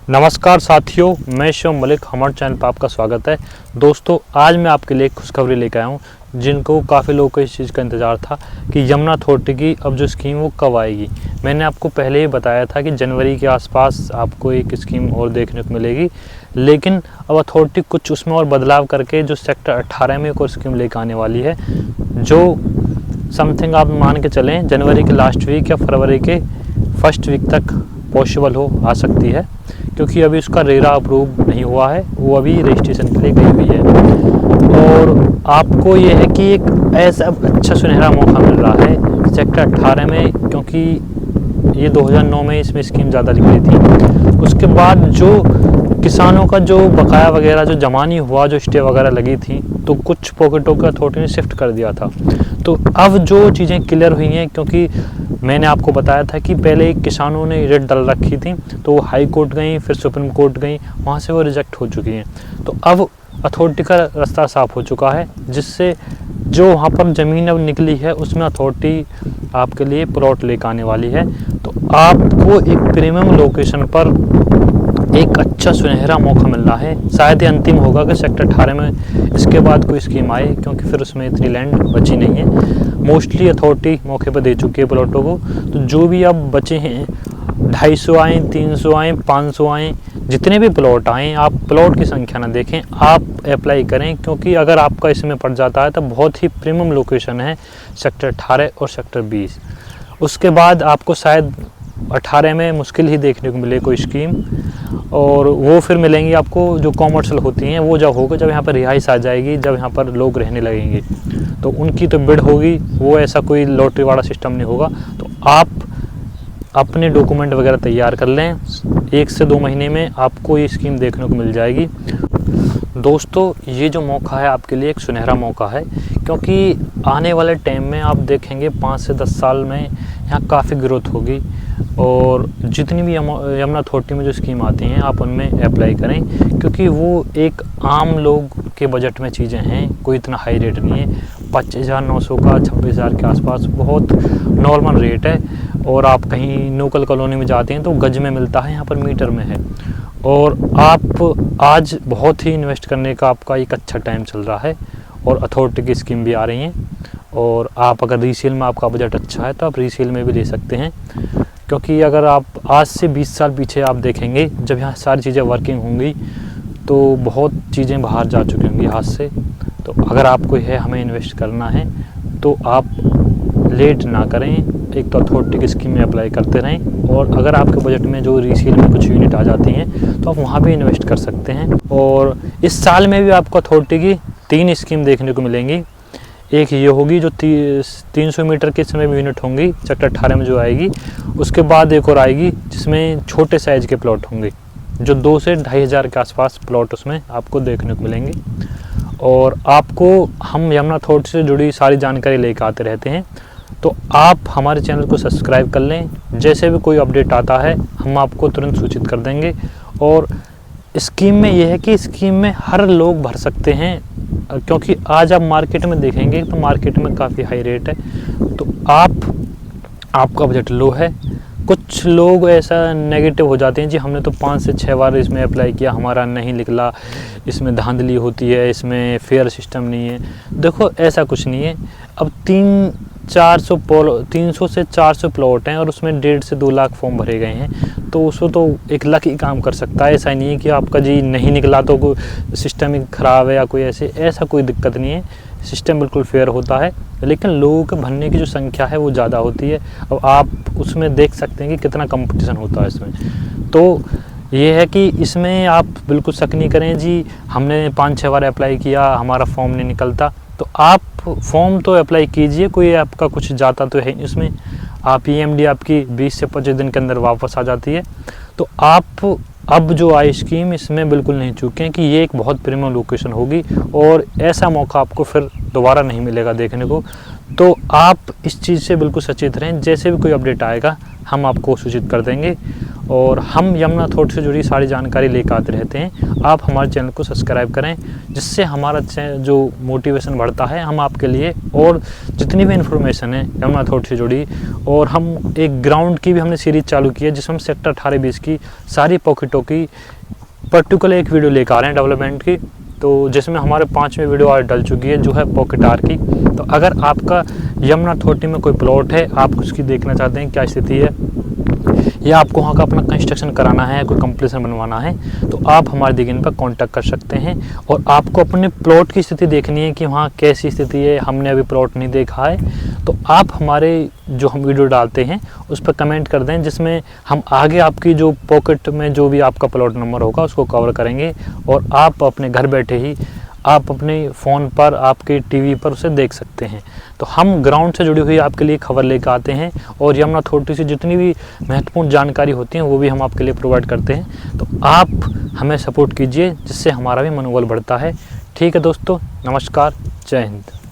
नमस्कार साथियों, मैं शिव मलिक, हमारे चैनल पर आपका स्वागत है। दोस्तों, आज मैं आपके लिए एक खुशखबरी लेकर आया हूँ, जिनको काफ़ी लोगों को इस चीज़ का इंतज़ार था कि यमुना अथॉरिटी की अब जो स्कीम वो कब आएगी। मैंने आपको पहले ही बताया था कि जनवरी के आसपास आपको एक स्कीम और देखने को मिलेगी, लेकिन अब अथॉरिटी कुछ उसमें और बदलाव करके जो सेक्टर 18 में एक और स्कीम लेकर आने वाली है, जो समथिंग आप मान के चलें जनवरी के लास्ट वीक या फरवरी के फर्स्ट वीक तक पॉसिबल आ सकती है, क्योंकि अभी उसका रेरा अप्रूव नहीं हुआ है, वो अभी रजिस्ट्रेशन के लिए गई हुई है। और आपको ये है कि एक ऐसा अच्छा सुनहरा मौका मिल रहा है सेक्टर 18 में, क्योंकि ये 2009 में इसमें स्कीम ज़्यादा निकली थी। उसके बाद जो किसानों का जो बकाया वगैरह जो जमा नहीं हुआ, जो स्टे वगैरह लगी थी, तो कुछ पॉकेटों का अथॉरिटी ने शिफ्ट कर दिया था। तो अब जो चीज़ें क्लियर हुई हैं, क्योंकि मैंने आपको बताया था कि पहले किसानों ने रेट डाल रखी थी, तो वो हाई कोर्ट गई, फिर सुप्रीम कोर्ट गई, वहाँ से वो रिजेक्ट हो चुकी हैं। तो अब अथॉरिटी का रास्ता साफ हो चुका है, जिससे जो वहाँ पर ज़मीन अब निकली है उसमें अथॉरिटी आपके लिए प्लॉट लेकर आने वाली है। तो आपको एक प्रीमियम लोकेशन पर एक अच्छा सुनहरा मौका मिल रहा है। शायद ये अंतिम होगा कि सेक्टर 18 में इसके बाद कोई स्कीम आए, क्योंकि फिर उसमें इतनी लैंड बची नहीं है। मोस्टली अथॉरिटी मौके पर दे चुकी है प्लॉटों को। तो जो भी अब बचे हैं, 250 आएँ, 300 आएँ, 500 आएँ, जितने भी प्लॉट आएँ, आप प्लॉट की संख्या ना देखें, आप अप्लाई करें, क्योंकि अगर आपका इसमें पड़ जाता है तो बहुत ही प्रीमियम लोकेशन है सेक्टर 18 और सेक्टर 20। उसके बाद आपको शायद 18 में मुश्किल ही देखने को मिले कोई स्कीम, और वो फिर मिलेंगी आपको जो कॉमर्शियल होती हैं, वो जब होगा जब यहाँ पर रिहाइश आ जाएगी, जब यहाँ पर लोग रहने लगेंगे, तो उनकी तो बिड होगी। वो ऐसा कोई लॉटरी वाला सिस्टम नहीं होगा। तो आप अपने डॉक्यूमेंट वगैरह तैयार कर लें, 1 से 2 महीने में आपको ये स्कीम देखने को मिल जाएगी। दोस्तों, ये जो मौका है आपके लिए एक सुनहरा मौका है, क्योंकि आने वाले टाइम में आप देखेंगे 5 से 10 साल में यहाँ काफ़ी ग्रोथ होगी, और जितनी भी यमुना अथॉरिटी में जो स्कीम आती हैं आप उनमें अप्लाई करें, क्योंकि वो एक आम लोग के बजट में चीज़ें हैं, कोई इतना हाई रेट नहीं है। 25,900 का 26,000 के आसपास बहुत नॉर्मल रेट है। और आप कहीं लोकल कॉलोनी में जाते हैं तो गज में मिलता है, यहाँ पर मीटर में है। और आप आज बहुत ही इन्वेस्ट करने का आपका एक अच्छा टाइम चल रहा है, और अथॉरिटी की स्कीम भी आ रही हैं। और आप अगर रीसेल में आपका बजट अच्छा है तो आप रीसेल में भी ले सकते हैं, क्योंकि अगर आप आज से 20 साल पीछे आप देखेंगे, जब यहाँ सारी चीज़ें वर्किंग होंगी तो बहुत चीज़ें बाहर जा चुकी होंगी हाथ से। तो अगर आपको है हमें इन्वेस्ट करना है तो आप लेट ना करें, एक तो अथॉरिटी की स्कीम में अप्लाई करते रहें, और अगर आपके बजट में जो रीसेल में कुछ यूनिट आ जाती हैं तो आप वहाँ भी इन्वेस्ट कर सकते हैं। और इस साल में भी आपको अथॉरिटी की 3 स्कीम देखने को मिलेंगी। एक ये होगी जो 300 मीटर के समय भी यूनिट होंगी सेक्टर 18 में जो आएगी। उसके बाद एक और आएगी जिसमें छोटे साइज़ के प्लॉट होंगे, जो 2 से 2,500 के आसपास प्लॉट उसमें आपको देखने को मिलेंगे। और आपको हम यमुना अथॉरिटी से जुड़ी सारी जानकारी लेकर आते रहते हैं, तो आप हमारे चैनल को सब्सक्राइब कर लें। जैसे भी कोई अपडेट आता है हम आपको तुरंत सूचित कर देंगे। और स्कीम में यह है कि स्कीम में हर लोग भर सकते हैं, क्योंकि आज आप मार्केट में देखेंगे तो मार्केट में काफ़ी हाई रेट है। तो आपका बजट लो है। कुछ लोग ऐसा नेगेटिव हो जाते हैं, जी हमने तो 5 से 6 बार इसमें अप्लाई किया, हमारा नहीं निकला, इसमें धांधली होती है, इसमें फेयर सिस्टम नहीं है। देखो, ऐसा कुछ नहीं है। अब 300 से 400 प्लॉट हैं, और उसमें 1.5 से 2 लाख फॉर्म भरे गए हैं, तो उसको तो 1 लाख ही काम कर सकता है। ऐसा नहीं है कि आपका जी नहीं निकला तो कोई सिस्टम ही ख़राब है या कोई ऐसा कोई दिक्कत नहीं है। सिस्टम बिल्कुल फेयर होता है, लेकिन लोगों के भरने की जो संख्या है वो ज़्यादा होती है। अब आप उसमें देख सकते हैं कि कितना कंपटीशन होता है इसमें। तो ये है कि इसमें आप बिल्कुल शक नहीं करें जी हमने 5-6 बार अप्लाई किया, हमारा फॉर्म नहीं निकलता। तो आप फॉर्म तो अप्लाई कीजिए, कोई आपका कुछ जाता तो है नहीं उसमें। आप EMD आपकी 20 से 25 दिन के अंदर वापस आ जाती है। तो आप अब जो आई स्कीम इसमें बिल्कुल नहीं चूकें कि ये एक बहुत प्रीमियम लोकेशन होगी, और ऐसा मौका आपको फिर दोबारा नहीं मिलेगा देखने को। तो आप इस चीज़ से बिल्कुल सचेत रहें, जैसे भी कोई अपडेट आएगा हम आपको सूचित कर देंगे। और हम यमुना अथॉरिटी से जुड़ी सारी जानकारी लेकर आते रहते हैं। आप हमारे चैनल को सब्सक्राइब करें, जिससे हमारा जो मोटिवेशन बढ़ता है, हम आपके लिए और जितनी भी इन्फॉर्मेशन है यमुना अथॉरिटी से जुड़ी। और हम एक ग्राउंड की भी हमने सीरीज़ चालू की है, जिसमें हम सेक्टर 18-20 की सारी पॉकेटों की पर्टिकुलर एक वीडियो लेकर आ रहे हैं डेवलपमेंट की। तो जिसमें हमारे 5वीं वीडियो आज डल चुकी है, जो है पॉकेट आर की। तो अगर आपका यमुना अथॉरिटी में कोई प्लॉट है, आप उसकी देखना चाहते हैं क्या स्थिति है, या आपको वहाँ का अपना कंस्ट्रक्शन कराना है, कोई कंप्लीशन बनवाना है, तो आप हमारे दिगिन पर कांटेक्ट कर सकते हैं। और आपको अपने प्लॉट की स्थिति देखनी है कि वहाँ कैसी स्थिति है, हमने अभी प्लॉट नहीं देखा है, तो आप हमारे जो हम वीडियो डालते हैं उस पर कमेंट कर दें, जिसमें हम आगे आपकी जो पॉकेट में जो भी आपका प्लॉट नंबर होगा उसको कवर करेंगे। और आप अपने घर बैठे ही आप अपने फ़ोन पर, आपके टीवी पर उसे देख सकते हैं। तो हम ग्राउंड से जुड़ी हुई आपके लिए खबर लेकर आते हैं, और यमुना अथॉरिटी से जितनी भी महत्वपूर्ण जानकारी होती है वो भी हम आपके लिए प्रोवाइड करते हैं। तो आप हमें सपोर्ट कीजिए, जिससे हमारा भी मनोबल बढ़ता है। ठीक है दोस्तों, नमस्कार, जय हिंद।